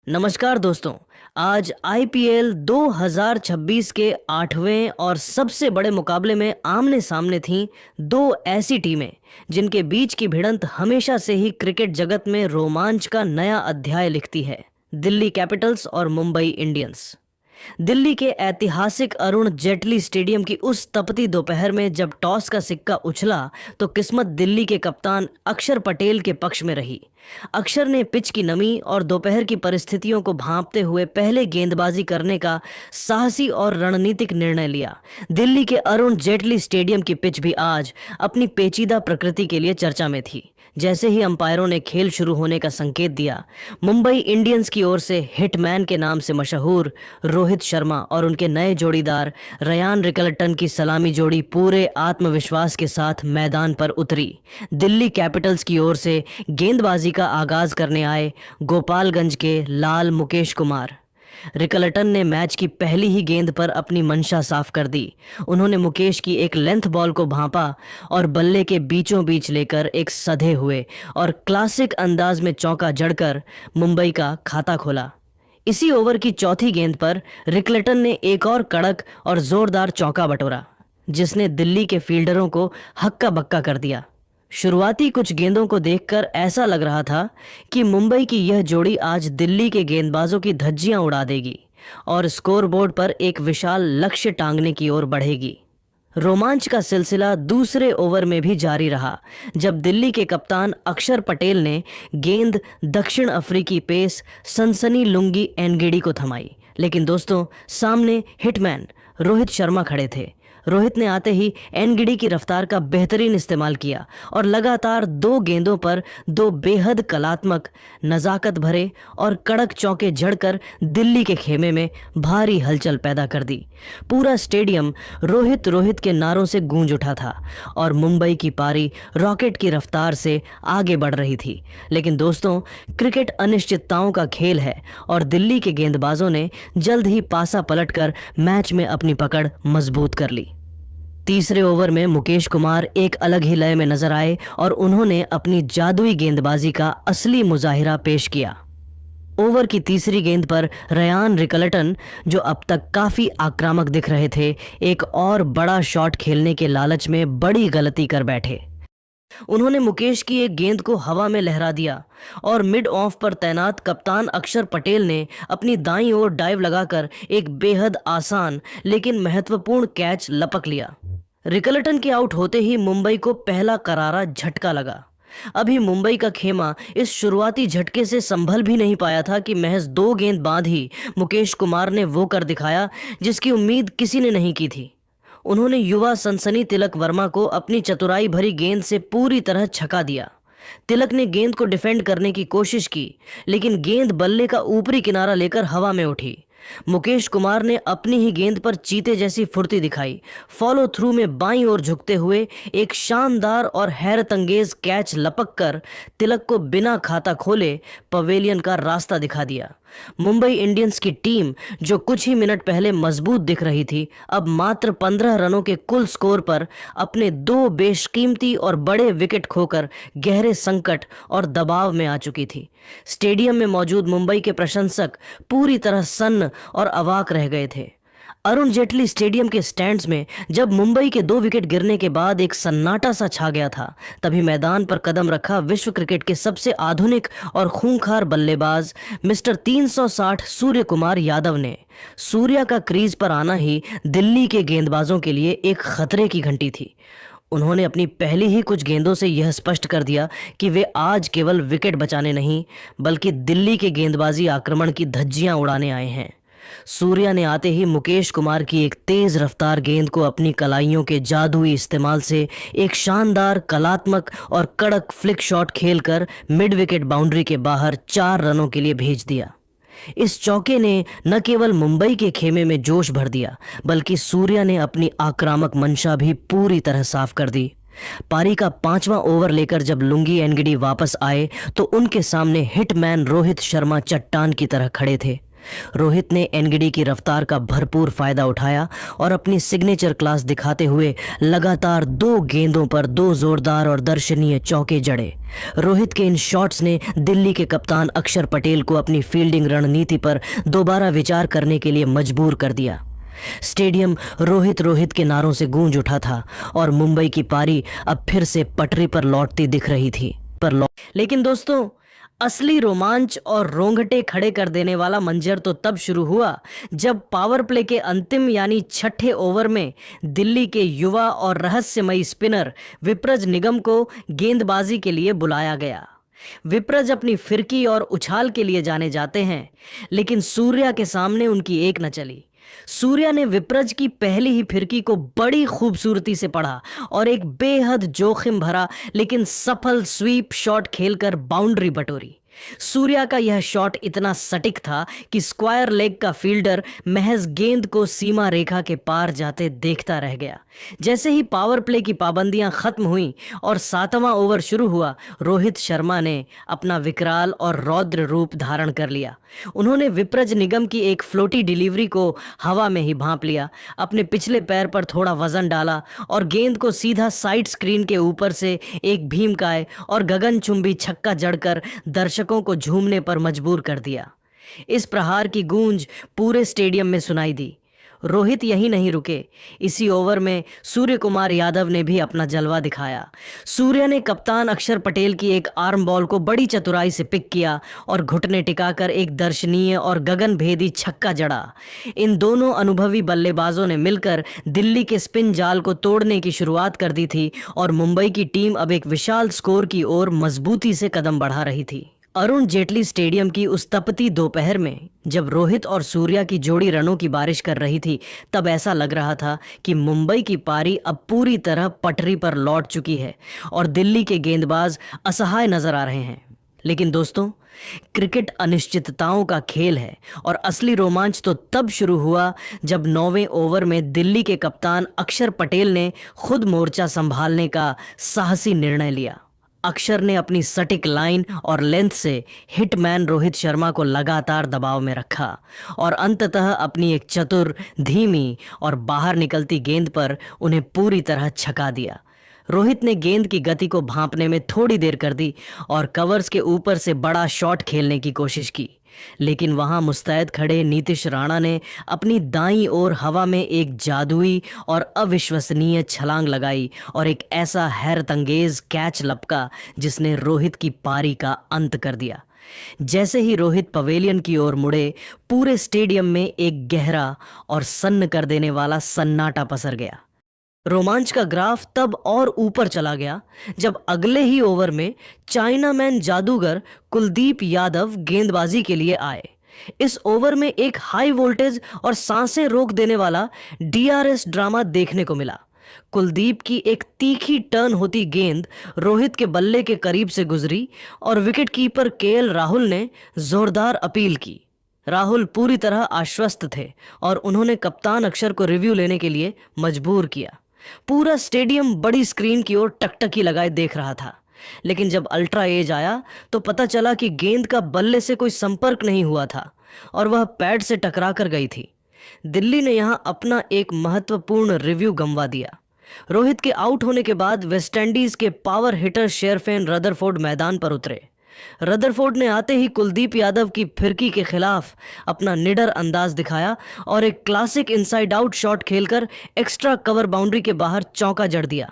नमस्कार दोस्तों। आज आईपीएल 2026 के 8वें और सबसे बड़े मुकाबले में आमने सामने थीं दो ऐसी टीमें जिनके बीच की भिड़ंत हमेशा से ही क्रिकेट जगत में रोमांच का नया अध्याय लिखती है। दिल्ली कैपिटल्स और मुंबई इंडियंस। दिल्ली के ऐतिहासिक अरुण जेटली स्टेडियम की उस तपती दोपहर में जब टॉस का सिक्का उछला तो किस्मत दिल्ली के कप्तान अक्षर पटेल के पक्ष में रही। अक्षर ने पिच की नमी और दोपहर की परिस्थितियों को भांपते हुए पहले गेंदबाजी करने का साहसी और रणनीतिक निर्णय लिया। दिल्ली के अरुण जेटली स्टेडियम की पिच भी आज अपनी पेचीदा प्रकृति के लिए चर्चा में थी। जैसे ही अंपायरों ने खेल शुरू होने का संकेत दिया, मुंबई इंडियंस की ओर से हिटमैन के नाम से मशहूर रोहित शर्मा और उनके नए जोड़ीदार रयान रिकल्टन की सलामी जोड़ी पूरे आत्मविश्वास के साथ मैदान पर उतरी। दिल्ली कैपिटल्स की ओर से गेंदबाजी का आगाज करने आए गोपालगंज के लाल मुकेश कुमार। रिकल्टन ने मैच की पहली ही गेंद पर अपनी मंशा साफ कर दी। उन्होंने मुकेश की एक लेंथ बॉल को भांपा और बल्ले के बीचों बीच लेकर एक सधे हुए और क्लासिक अंदाज में चौका जड़कर मुंबई का खाता खोला। इसी ओवर की चौथी गेंद पर रिकल्टन ने एक और कड़क और जोरदार चौका बटोरा, जिसने दिल्ली के फील्डरों को हक्का बक्का कर दिया। शुरुआती कुछ गेंदों को देखकर ऐसा लग रहा था कि मुंबई की यह जोड़ी आज दिल्ली के गेंदबाजों की धज्जियां उड़ा देगी और स्कोरबोर्ड पर एक विशाल लक्ष्य टांगने की ओर बढ़ेगी। रोमांच का सिलसिला दूसरे ओवर में भी जारी रहा जब दिल्ली के कप्तान अक्षर पटेल ने गेंद दक्षिण अफ्रीकी पेस सनसनी लुंगी एनगिडी को थमाई। लेकिन दोस्तों, सामने हिटमैन रोहित शर्मा खड़े थे। रोहित ने आते ही एनगिडी की रफ्तार का बेहतरीन इस्तेमाल किया और लगातार दो गेंदों पर दो बेहद कलात्मक, नज़ाकत भरे और कड़क चौके जड़कर दिल्ली के खेमे में भारी हलचल पैदा कर दी। पूरा स्टेडियम रोहित रोहित के नारों से गूंज उठा था और मुंबई की पारी रॉकेट की रफ्तार से आगे बढ़ रही थी। लेकिन दोस्तों, क्रिकेट अनिश्चितताओं का खेल है और दिल्ली के गेंदबाजों ने जल्द ही पासा पलटकर मैच में अपनी पकड़ मजबूत कर ली। तीसरे ओवर में मुकेश कुमार एक अलग ही लय में नजर आए और उन्होंने अपनी जादुई गेंदबाजी का असली मुजाहिरा पेश किया। ओवर की तीसरी गेंद पर रयान रिकल्टन, जो अब तक काफी आक्रामक दिख रहे थे, एक और बड़ा शॉट खेलने के लालच में बड़ी गलती कर बैठे। उन्होंने मुकेश की एक गेंद को हवा में लहरा दिया और मिड ऑफ पर तैनात कप्तान अक्षर पटेल ने अपनी दाईं ओर डाइव लगाकर एक बेहद आसान लेकिन महत्वपूर्ण कैच लपक लिया। रिकल्टन के आउट होते ही मुंबई को पहला करारा झटका लगा। अभी मुंबई का खेमा इस शुरुआती झटके से संभल भी नहीं पाया था कि महज दो गेंद बाद ही मुकेश कुमार ने वो कर दिखाया जिसकी उम्मीद किसी ने नहीं की थी। उन्होंने युवा सनसनी तिलक वर्मा को अपनी चतुराई भरी गेंद से पूरी तरह छका दिया। तिलक ने गेंद को डिफेंड करने की कोशिश की, लेकिन गेंद बल्ले का ऊपरी किनारा लेकर हवा में उठी। मुकेश कुमार ने अपनी ही गेंद पर चीते जैसी फुर्ती दिखाई। फॉलो थ्रू में बाईं ओर झुकते हुए एक शानदार और हैरत अंगेज कैच लपक कर तिलक को बिना खाता खोले पवेलियन का रास्ता दिखा दिया। मुंबई इंडियंस की टीम, जो कुछ ही मिनट पहले मजबूत दिख रही थी, अब मात्र 15 रनों के कुल स्कोर पर अपने दो बेशकीमती और बड़े विकेट खोकर गहरे संकट और दबाव में आ चुकी थी। स्टेडियम में मौजूद मुंबई के प्रशंसक पूरी तरह सन्न और अवाक रह गए थे। अरुण जेटली स्टेडियम के स्टैंड्स में जब मुंबई के दो विकेट गिरने के बाद एक सन्नाटा सा छा गया था, तभी मैदान पर कदम रखा विश्व क्रिकेट के सबसे आधुनिक और खूंखार बल्लेबाज मिस्टर 360 सूर्य कुमार यादव ने। सूर्या का क्रीज पर आना ही दिल्ली के गेंदबाजों के लिए एक खतरे की घंटी थी। उन्होंने अपनी पहली ही कुछ गेंदों से यह स्पष्ट कर दिया कि वे आज केवल विकेट बचाने नहीं, बल्कि दिल्ली के गेंदबाजी आक्रमण की धज्जियां उड़ाने आए हैं। सूर्या ने आते ही मुकेश कुमार की एक तेज रफ्तार गेंद को अपनी कलाइयों के जादुई इस्तेमाल से एक शानदार, कलात्मक और कड़क फ्लिक शॉट खेलकर मिड विकेट बाउंड्री के बाहर 4 रनों के लिए भेज दिया। इस चौके ने न केवल मुंबई के खेमे में जोश भर दिया, बल्कि सूर्या ने अपनी आक्रामक मंशा भी पूरी तरह साफ कर दी। पारी का 5वां ओवर लेकर जब लुंगी एनगिडी वापस आए तो उनके सामने हिटमैन रोहित शर्मा चट्टान की तरह खड़े थे। रोहित ने एनगिडी की रफ्तार का भरपूर फायदा उठाया और अपनी सिग्नेचर क्लास दिखाते हुए लगातार 2 गेंदों पर 2 जोरदार और दर्शनीय चौके जड़े। रोहित के इन शॉट्स ने दिल्ली के कप्तान अक्षर पटेल को अपनी फील्डिंग रणनीति पर दोबारा विचार करने के लिए मजबूर कर दिया। स्टेडियम रोहित रोहित के नारों से गूंज उठा था और मुंबई की पारी अब फिर से पटरी पर लौटती दिख रही थी। लेकिन दोस्तों, असली रोमांच और रोंगटे खड़े कर देने वाला मंजर तो तब शुरू हुआ जब पावर प्ले के अंतिम यानी छठे ओवर में दिल्ली के युवा और रहस्यमयी स्पिनर विप्रज निगम को गेंदबाजी के लिए बुलाया गया। विप्रज अपनी फिरकी और उछाल के लिए जाने जाते हैं, लेकिन सूर्या के सामने उनकी एक न चली। सूर्या ने विप्रज की पहली ही फिरकी को बड़ी खूबसूरती से पढ़ा और एक बेहद जोखिम भरा लेकिन सफल स्वीप शॉट खेलकर बाउंड्री बटोरी। सूर्या का यह शॉट इतना सटीक था कि स्क्वायर लेग का फील्डर महज गेंद को सीमा रेखा के पार जाते देखता रह गया। जैसे ही पावर प्ले की पाबंदियां खत्म हुईं और 7वां ओवर शुरू हुआ, रोहित शर्मा ने अपना विकराल और रौद्र रूप धारण कर लिया। उन्होंने विप्रज निगम की एक फ्लोटी डिलीवरी को हवा में ही भांप लिया, अपने पिछले पैर पर थोड़ा वजन डाला और गेंद को सीधा साइड स्क्रीन के ऊपर से एक भीमकाय और गगनचुंबी छक्का जड़कर दर्शकों को झूमने पर मजबूर कर दिया। इस प्रहार की गूंज पूरे स्टेडियम में सुनाई दी। रोहित यहीं नहीं रुके। इसी ओवर में सूर्य कुमार यादव ने भी अपना जलवा दिखाया। सूर्य ने कप्तान अक्षर पटेल की एक आर्म बॉल को बड़ी चतुराई से पिक किया और घुटने टिकाकर एक दर्शनीय और गगनभेदी छक्का जड़ा। इन दोनों अनुभवी बल्लेबाजों ने मिलकर दिल्ली के स्पिन जाल को तोड़ने की शुरुआत कर दी थी और मुंबई की टीम अब एक विशाल स्कोर की ओर मजबूती से कदम बढ़ा रही थी। अरुण जेटली स्टेडियम की उस तपती दोपहर में जब रोहित और सूर्या की जोड़ी रनों की बारिश कर रही थी, तब ऐसा लग रहा था कि मुंबई की पारी अब पूरी तरह पटरी पर लौट चुकी है और दिल्ली के गेंदबाज असहाय नजर आ रहे हैं। लेकिन दोस्तों, क्रिकेट अनिश्चितताओं का खेल है और असली रोमांच तो तब शुरू हुआ जब 9वें ओवर में दिल्ली के कप्तान अक्षर पटेल ने खुद मोर्चा संभालने का साहसी निर्णय लिया। अक्षर ने अपनी सटीक लाइन और लेंथ से हिटमैन रोहित शर्मा को लगातार दबाव में रखा और अंततः अपनी एक चतुर, धीमी और बाहर निकलती गेंद पर उन्हें पूरी तरह छका दिया। रोहित ने गेंद की गति को भांपने में थोड़ी देर कर दी और कवर्स के ऊपर से बड़ा शॉट खेलने की कोशिश की, लेकिन वहां मुस्तैद खड़े नीतीश राणा ने अपनी दाईं ओर हवा में एक जादुई और अविश्वसनीय छलांग लगाई और एक ऐसा हैरत अंगेज कैच लपका जिसने रोहित की पारी का अंत कर दिया। जैसे ही रोहित पवेलियन की ओर मुड़े, पूरे स्टेडियम में एक गहरा और सन्न कर देने वाला सन्नाटा पसर गया। रोमांच का ग्राफ तब और ऊपर चला गया जब अगले ही ओवर में चाइनामैन जादूगर कुलदीप यादव गेंदबाजी के लिए आए। इस ओवर में एक हाई वोल्टेज और सांसें रोक देने वाला DRS ड्रामा देखने को मिला। कुलदीप की एक तीखी टर्न होती गेंद रोहित के बल्ले के करीब से गुजरी और विकेटकीपर KL राहुल ने जोरदार अपील की। राहुल पूरी तरह आश्वस्त थे और उन्होंने कप्तान अक्षर को रिव्यू लेने के लिए मजबूर किया। पूरा स्टेडियम बड़ी स्क्रीन की ओर टकटकी लगाए देख रहा था, लेकिन जब अल्ट्रा एज आया तो पता चला कि गेंद का बल्ले से कोई संपर्क नहीं हुआ था और वह पैड से टकरा कर गई थी। दिल्ली ने यहां अपना एक महत्वपूर्ण रिव्यू गंवा दिया। रोहित के आउट होने के बाद वेस्टइंडीज के पावर हिटर शेरफेन रदरफोर्ड मैदान पर उतरे। रदरफोर्ड ने आते ही कुलदीप यादव की फिरकी के खिलाफ अपना निडर अंदाज दिखाया और एक क्लासिक इनसाइड आउट शॉट खेलकर एक्स्ट्रा कवर बाउंड्री के बाहर चौका जड़ दिया।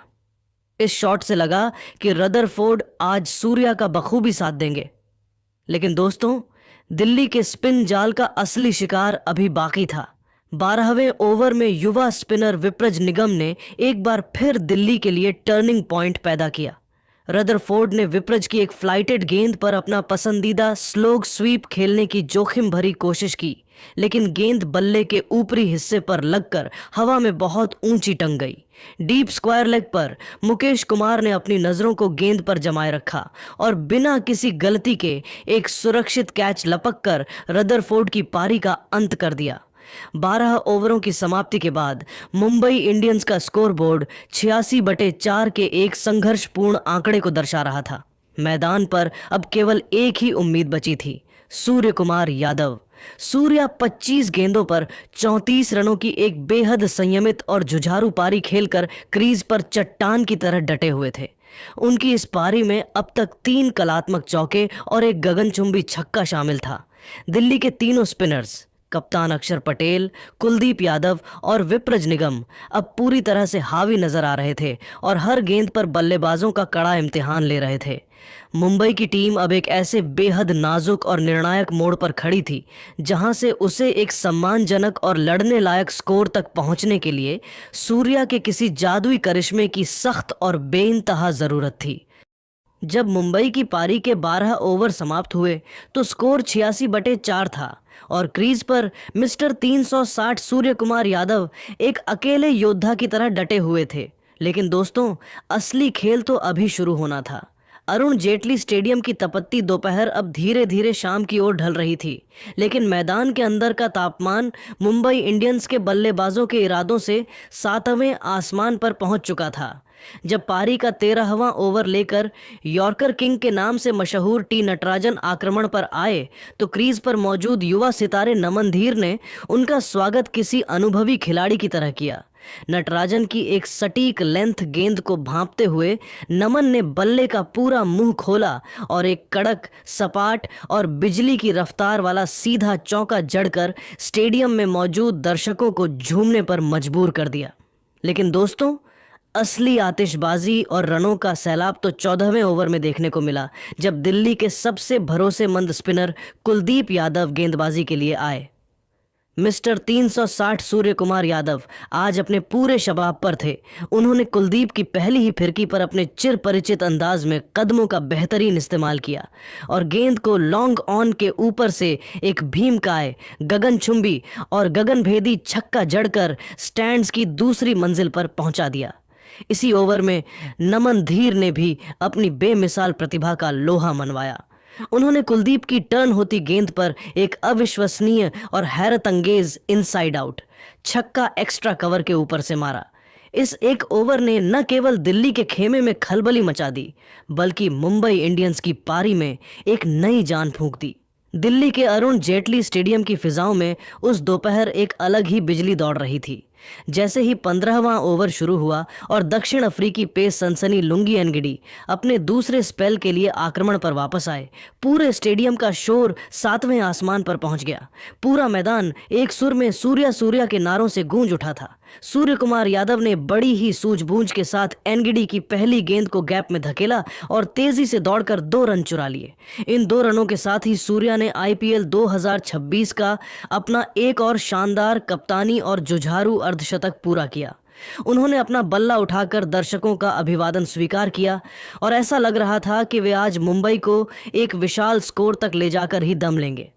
इस शॉट से लगा कि रदरफोर्ड आज सूर्या का बखूबी साथ देंगे। लेकिन दोस्तों, दिल्ली के स्पिन जाल का असली शिकार अभी बाकी था। 12वें ओवर में युवा स्पिनर विप्रज निगम ने एक बार फिर दिल्ली के लिए टर्निंग पॉइंट पैदा किया। रदरफोर्ड ने विप्रज की एक फ्लाइटेड गेंद पर अपना पसंदीदा स्लोग स्वीप खेलने की जोखिम भरी कोशिश की, लेकिन गेंद बल्ले के ऊपरी हिस्से पर लगकर हवा में बहुत ऊंची टंग गई। डीप स्क्वायर लेग पर मुकेश कुमार ने अपनी नजरों को गेंद पर जमाए रखा और बिना किसी गलती के एक सुरक्षित कैच लपक कर रदरफोर्ड की पारी का अंत कर दिया। 12 ओवरों की समाप्ति के बाद मुंबई इंडियंस का स्कोरबोर्ड 86/4 के एक संघर्षपूर्ण आंकड़े को दर्शा रहा था। मैदान पर अब केवल एक ही उम्मीद बची थी, सूर्य कुमार यादव। सूर्या 25 गेंदों पर 34 रनों की एक बेहद संयमित और जुझारू पारी खेलकर क्रीज पर चट्टान की तरह डटे हुए थे। उनकी इस पारी में अब तक 3 कलात्मक चौके और एक गगनचुंबी छक्का शामिल था। दिल्ली के तीनों स्पिनर्स कप्तान अक्षर पटेल, कुलदीप यादव और विप्रज निगम अब पूरी तरह से हावी नजर आ रहे थे और हर गेंद पर बल्लेबाजों का कड़ा इम्तिहान ले रहे थे। मुंबई की टीम अब एक ऐसे बेहद नाजुक और निर्णायक मोड़ पर खड़ी थी जहां से उसे एक सम्मानजनक और लड़ने लायक स्कोर तक पहुंचने के लिए सूर्या के किसी जादुई करिश्मे की सख्त और बेइंतहा जरूरत थी। जब मुंबई की पारी के 12 ओवर समाप्त हुए तो स्कोर 86/4 था और क्रीज पर मिस्टर 360 सूर्य कुमार यादव एक अकेले योद्धा की तरह डटे हुए थे। लेकिन दोस्तों, असली खेल तो अभी शुरू होना था। अरुण जेटली स्टेडियम की तपती दोपहर अब धीरे धीरे शाम की ओर ढल रही थी, लेकिन मैदान के अंदर का तापमान मुंबई इंडियंस के बल्लेबाजों के इरादों से 7वें आसमान पर पहुंच चुका था। जब पारी का 13वां ओवर लेकर यॉर्कर किंग के नाम से मशहूर टी नटराजन आक्रमण पर आए तो क्रीज पर मौजूद युवा सितारे नमन धीर ने उनका स्वागत किसी अनुभवी खिलाड़ी की तरह किया। नटराजन की एक सटीक लेंथ गेंद को भांपते हुए नमन ने बल्ले का पूरा मुंह खोला और एक कड़क, सपाट और बिजली की रफ्तार वाला सीधा चौका जड़कर स्टेडियम में मौजूद दर्शकों को झूमने पर मजबूर कर दिया। लेकिन दोस्तों, असली आतिशबाजी और रनों का सैलाब तो 14वें ओवर में देखने को मिला, जब दिल्ली के सबसे भरोसेमंद स्पिनर कुलदीप यादव गेंदबाजी के लिए आए। मिस्टर 360 सूर्य कुमार यादव आज अपने पूरे शबाब पर थे। उन्होंने कुलदीप की पहली ही फिरकी पर अपने चिर परिचित अंदाज में कदमों का बेहतरीन इस्तेमाल किया और गेंद को लॉन्ग ऑन के ऊपर से एक भीमकाय, गगनचुंबी और गगनभेदी छक्का जड़कर स्टैंड्स की दूसरी मंजिल पर पहुंचा दिया। इसी ओवर में नमन धीर ने भी अपनी बेमिसाल प्रतिभा का लोहा मनवाया। उन्होंने कुलदीप की टर्न होती गेंद पर एक अविश्वसनीय और हैरत अंगेज इनसाइड आउट छक्का एक्स्ट्रा कवर के ऊपर से मारा। इस एक ओवर ने न केवल दिल्ली के खेमे में खलबली मचा दी, बल्कि मुंबई इंडियंस की पारी में एक नई जान फूंक दी। दिल्ली के अरुण जेटली स्टेडियम की फिजाओं में उस दोपहर एक अलग ही बिजली दौड़ रही थी। जैसे ही 15वां ओवर शुरू हुआ और दक्षिण अफ्रीकी पेस सनसनी लुंगी एनगिडी अपने दूसरे स्पेल के लिए आक्रमण पर वापस आए, पूरे स्टेडियम का शोर 7वें आसमान पर पहुंच गया। पूरा मैदान एक सुर में सूर्या सूर्या के नारों से गूंज उठा था। सूर्य कुमार यादव ने बड़ी ही सूझबूझ के साथ एनगिडी की पहली गेंद को गैप में धकेला और तेजी से दौड़कर 2 रन चुरा लिए। इन 2 रनों के साथ ही सूर्या ने आईपीएल 2026 का अपना एक और शानदार कप्तानी और जुझारू अर्धशतक पूरा किया। उन्होंने अपना बल्ला उठाकर दर्शकों का अभिवादन स्वीकार किया और ऐसा लग रहा था कि वे आज मुंबई को एक विशाल स्कोर तक ले जाकर ही दम लेंगे।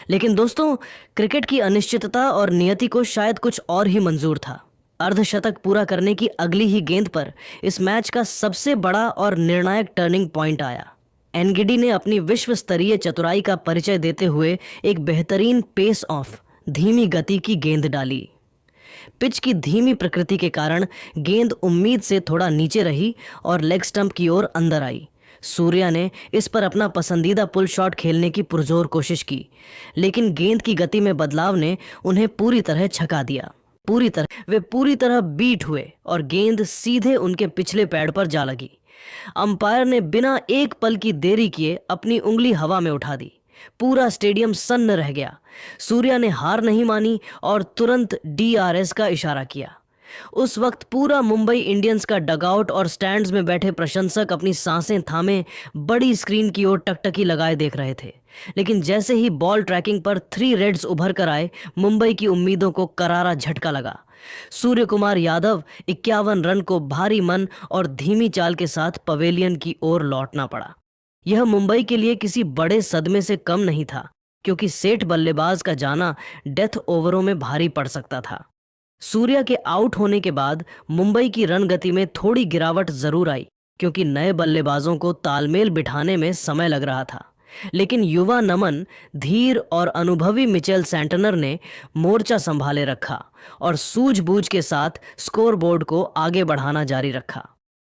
लेकिन दोस्तों, क्रिकेट की अनिश्चितता और नियति को शायद कुछ और ही मंजूर था। अर्धशतक पूरा करने की अगली ही गेंद पर इस मैच का सबसे बड़ा और निर्णायक टर्निंग पॉइंट आया। एनगिडी ने अपनी विश्व स्तरीय चतुराई का परिचय देते हुए एक बेहतरीन पेस ऑफ धीमी गति की गेंद डाली। पिच की धीमी प्रकृति के कारण गेंद उम्मीद से थोड़ा नीचे रही और लेग स्टंप की ओर अंदर आई। सूर्या ने इस पर अपना पसंदीदा पुल शॉट खेलने की पुरजोर कोशिश की, लेकिन गेंद की गति में बदलाव ने उन्हें पूरी तरह छका दिया। वे पूरी तरह बीट हुए और गेंद सीधे उनके पिछले पैड पर जा लगी। अंपायर ने बिना एक पल की देरी किए अपनी उंगली हवा में उठा दी। पूरा स्टेडियम सन्न रह गया। सूर्या ने हार नहीं मानी और तुरंत DRS का इशारा किया। उस वक्त पूरा मुंबई इंडियंस का डगआउट और स्टैंड्स में बैठे प्रशंसक अपनी सांसें थामे बड़ी स्क्रीन की ओर टकटकी लगाए देख रहे थे। लेकिन जैसे ही बॉल ट्रैकिंग पर 3 रेड्स उभर कर आए, मुंबई की उम्मीदों को करारा झटका लगा। सूर्य कुमार यादव 51 रन को भारी मन और धीमी चाल के साथ पवेलियन की ओर लौटना पड़ा। यह मुंबई के लिए किसी बड़े सदमे से कम नहीं था, क्योंकि सेठ बल्लेबाज का जाना डेथ ओवरों में भारी पड़ सकता था। सूर्या के आउट होने के बाद मुंबई की रन गति में थोड़ी गिरावट जरूर आई, क्योंकि नए बल्लेबाजों को तालमेल बिठाने में समय लग रहा था। लेकिन युवा नमन धीर और अनुभवी मिचेल सैंटनर ने मोर्चा संभाले रखा और सूझबूझ के साथ स्कोरबोर्ड को आगे बढ़ाना जारी रखा।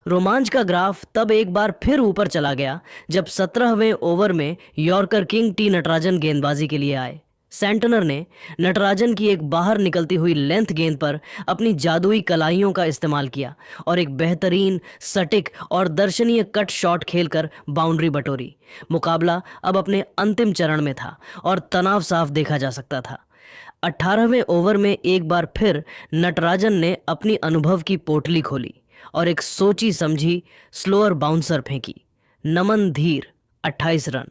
रोमांच का ग्राफ तब एक बार फिर ऊपर चला गया जब 17वें ओवर में यॉर्कर किंग टी नटराजन गेंदबाजी के लिए आए। सेंटनर ने नटराजन की एक बाहर निकलती हुई लेंथ गेंद पर अपनी जादुई कलाइयों का इस्तेमाल किया और एक बेहतरीन, सटीक और दर्शनीय कट शॉट खेलकर बाउंड्री बटोरी। मुकाबला अब अपने अंतिम चरण में था और तनाव साफ देखा जा सकता था। 18वें ओवर में एक बार फिर नटराजन ने अपनी अनुभव की पोटली खोली और एक सोची समझी स्लोअर बाउंसर फेंकी। नमन धीर 28 रन,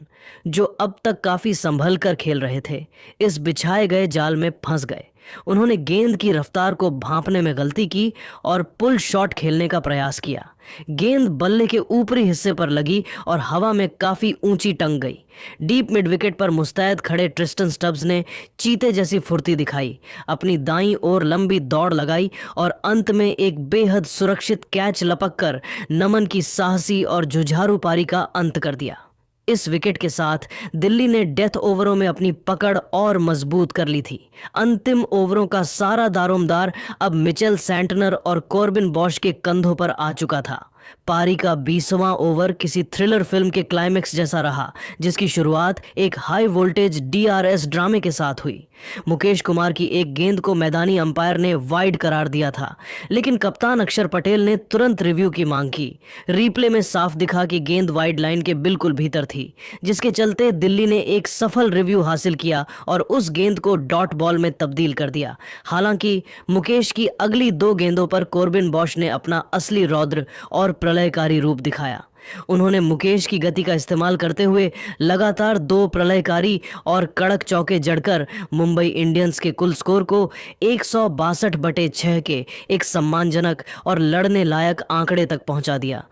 जो अब तक काफी संभल कर खेल रहे थे, इस बिछाए गए जाल में फंस गए। उन्होंने गेंद की रफ्तार को भांपने में गलती की और पुल शॉट खेलने का प्रयास किया। गेंद बल्ले के ऊपरी हिस्से पर लगी और हवा में काफी ऊंची टंग गई। डीप मिड विकेट पर मुस्तैद खड़े ट्रिस्टन स्टब्स ने चीते जैसी फुर्ती दिखाई, अपनी दाईं ओर लंबी दौड़ लगाई और अंत में एक बेहद सुरक्षित कैच लपक कर नमन की साहसी और जुझारू पारी का अंत कर दिया। इस विकेट के साथ दिल्ली ने डेथ ओवरों में अपनी पकड़ और मजबूत कर ली थी। अंतिम ओवरों का सारा दारोमदार अब मिचेल सेंटनर और कॉर्बिन बॉश के कंधों पर आ चुका था। पारी का 20वां ओवर किसी थ्रिलर फिल्म के क्लाइमेक्स जैसा रहा, जिसकी शुरुआत एक हाई वोल्टेज DRS ड्रामे के साथ हुई। मुकेश कुमार की एक गेंद को मैदानी अंपायर ने वाइड करार दिया था, लेकिन कप्तान अक्षर पटेल ने तुरंत रिव्यू की मांग की। रिप्ले में साफ दिखा कि गेंद वाइड लाइन के बिल्कुल भीतर थी, जिसके चलते दिल्ली ने एक सफल रिव्यू हासिल किया और उस गेंद को डॉट बॉल में तब्दील कर दिया। हालांकि मुकेश की अगली 2 गेंदों पर कॉर्बिन बॉश ने अपना असली रौद्र और प्रलयकारी रूप दिखाया। उन्होंने मुकेश की गति का इस्तेमाल करते हुए लगातार 2 प्रलयकारी और कड़क चौके जड़कर मुंबई इंडियंस के कुल स्कोर को 162/6 के एक सम्मानजनक और लड़ने लायक आंकड़े तक पहुंचा दिया।